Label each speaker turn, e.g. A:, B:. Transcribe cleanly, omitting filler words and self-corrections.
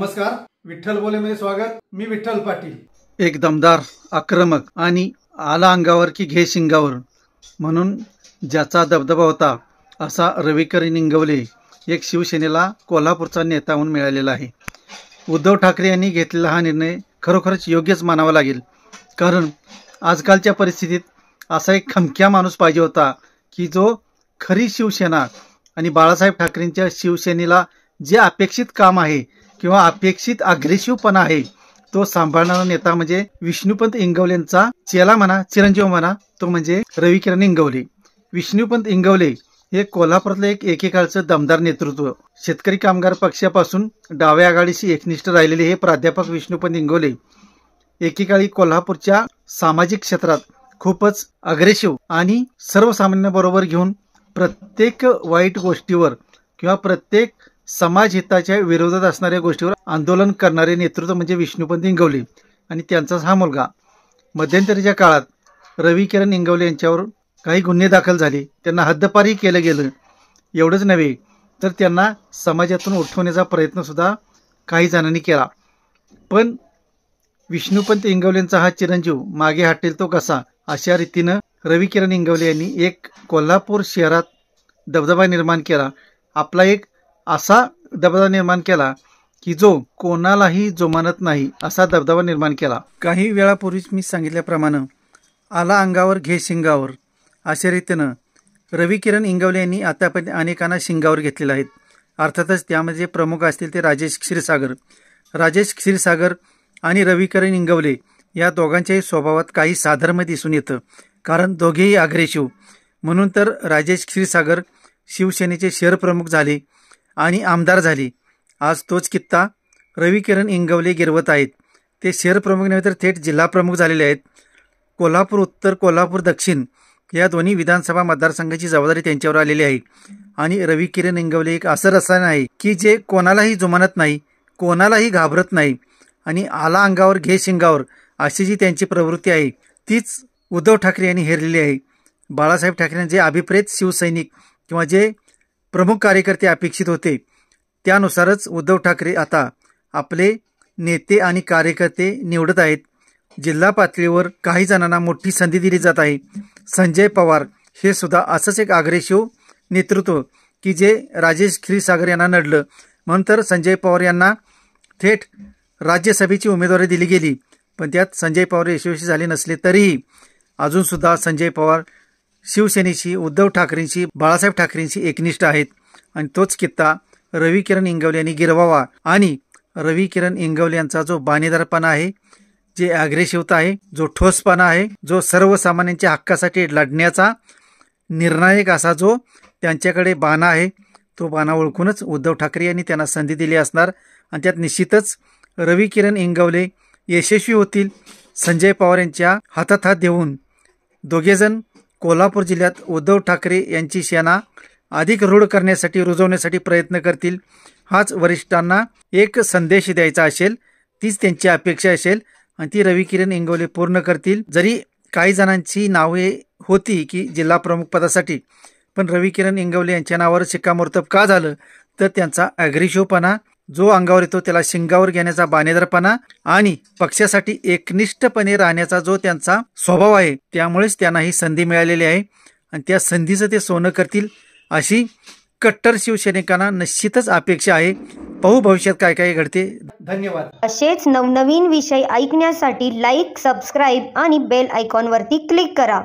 A: नमस्कार, विठ्ठल बोलेमध्ये स्वागत। मी विठ्ठल पाटील।
B: एक दमदार, आक्रमक आणि आला अंगावर की घे शिंगावर म्हणून ज्याचा दबदबा होता असा रविकर निंगवले एक शिवसेनेला कोल्हापूरचा नेता म्हणून मिळालेला आहे। उद्धव ठाकरे यांनी घेतलेला हा निर्णय खरोखरच योग्यच मानावा लागेल, कारण आजकालच्या परिस्थितीत असा एक खमक्या माणूस पाहिजे होता की जो खरी शिवसेना आणि बाळासाहेब ठाकरेंच्या शिवसेनेला जे अपेक्षित काम आहे किंवा अपेक्षित अग्रेसिव्हपणा आहे तो सांभाळणारा नेता म्हणजे विष्णुपंत इंगवलेंचा चेला म्हणा, चिरंजीव म्हणा, तो म्हणजे रविकिरण इंगवले। विष्णुपंत इंगवले हे कोल्हापुरातलं एकेकाळचं दमदार नेतृत्व, शेतकरी कामगार पक्षापासून डाव्या आघाडीशी एकनिष्ठ राहिलेले हे प्राध्यापक विष्णुपंत इंगवले एकेकाळी कोल्हापूरच्या सामाजिक क्षेत्रात खूपच अग्रेसिव्ह आणि सर्वसामान्यांबरोबर घेऊन प्रत्येक वाईट गोष्टीवर किंवा प्रत्येक समाज हिताच्या विरोधात असणाऱ्या गोष्टीवर आंदोलन करणारे नेतृत्व म्हणजे विष्णुपंत इंगवले आणि त्यांचाच हा मुलगा। मध्यंतरीच्या काळात रविकिरण इंगवले यांच्यावर काही गुन्हे दाखल झाले, त्यांना हद्दपारही केलं गेलं। एवढंच नव्हे तर त्यांना समाजातून उठवण्याचा प्रयत्न सुद्धा काही जणांनी केला, पण विष्णुपंत इंगवलेंचा हा चिरंजीव मागे हटेल तो कसा, अशा रीतीनं रविकिरण इंगवले यांनी एक कोल्हापूर शहरात दबदबा निर्माण केला। आपला एक असा दबदबा निर्माण केला की जो कोणालाही जुमानत नाही असा दबदबा निर्माण केला। काही वेळापूर्वीच मी सांगितल्याप्रमाणे आला अंगावर घे शिंगावर अशा रीतीनं रविकिरण इंगवले यांनी आतापर्यंत अनेकांना शिंगावर घेतलेले आहेत। अर्थातच त्यामध्ये प्रमुख असतील ते राजेश क्षीरसागर आणि रविकिरण इंगवले या दोघांच्याही स्वभावात काही साधर्म्य दिसून येतं, कारण दोघेही अग्रेसिव्ह। म्हणून तर राजेश क्षीरसागर शिवसेनेचे शहर प्रमुख झाले आणि आमदार झाले। आज तोच कित्ता रविकिरण इंगवले गिरवत आहेत। ते शहर प्रमुख नव्हे तर थेट जिल्हा प्रमुख झालेले आहेत। कोल्हापूर उत्तर, कोल्हापूर दक्षिण या दोन्ही विधानसभा मतदारसंघाची जबाबदारी त्यांच्यावर आलेली आहे आणि रविकिरण इंगवले एक असं रसायन आहे की जे कोणालाही जुमानत नाही, कोणालाही घाबरत नाही आणि आला अंगावर घे शिंगावर अशी जी त्यांची प्रवृत्ती आहे तीच उद्धव ठाकरे यांनी हेरलेली आहे। बाळासाहेब ठाकरेंचे जे अभिप्रेत शिवसैनिक किंवा जे प्रमुख कार्यकर्ते अपेक्षित होते त्यानुसारच उद्धव ठाकरे आता आपले नेते आणि कार्यकर्ते निवडत आहेत। जिल्हा पातळीवर काही जणांना मोठी संधी दिली जात आहे। संजय पवार हे सुद्धा असंच एक अग्रेसिव्ह नेतृत्व की जे राजेश क्षीरसागर यांना नडलं, म्हणून तर संजय पवार यांना थेट राज्यसभेची उमेदवारी दिली गेली, पण त्यात संजय पवार यशस्वी झाले नसले तरीही अजूनसुद्धा संजय पवार शिवसेनेशी, उद्धव ठाकरेंशी, बाळासाहेब ठाकरेंशी एकनिष्ठ आहेत आणि तोच कित्ता रविकिरण इंगवले यांनी गिरवावा आणि रविकिरण इंगवले यांचा जो बाणेदारपणा आहे, जे अग्रेसिव्हता आहे, जो ठोसपणा आहे, जो सर्वसामान्यांच्या हक्कासाठी लढण्याचा निर्णायक असा जो त्यांच्याकडे बाणा आहे, तो बाणा ओळखूनच उद्धव ठाकरे यांनी त्यांना संधी दिली असणार आणि त्यात निश्चितच रविकिरण इंगवले यशस्वी होतील। संजय पवार यांच्या हातात हात देऊन दोघेजण कोल्हापूर जिल्ह्यात उद्धव ठाकरे यांची सेना अधिक रूढ करण्यासाठी, रुजवण्यासाठी प्रयत्न करतील। हाच वरिष्ठांना एक संदेश द्यायचा असेल, तीच त्यांची अपेक्षा असेल आणि ती रविकिरण इंगवले पूर्ण करतील। जरी काही जणांची नावे होती की जिल्हा प्रमुख पदासाठी, पण रविकिरण इंगवले यांच्या नावावर शिक्कामोर्तब का झालं तर त्यांचा अग्रेसिव्हपणा जो अंगावर येतो त्याला शिंगावर घेण्याचा बाणेदारपणा आणि पक्षासाठी एकनिष्ठपणे राहण्याचा जो त्यांचा स्वभाव आहे, त्यामुळेच त्यांना ही संधी मिळालेली आहे आणि त्या संधीचं ते सोनं करतील अशी कट्टर शिवसैनिकांना निश्चितच अपेक्षा आहे। पाहू भविष्यात काय काय घडते।
A: धन्यवाद।
C: असेच नवनवीन विषय ऐकण्यासाठी लाईक, सबस्क्राईब आणि बेल आयकॉनवरती क्लिक करा।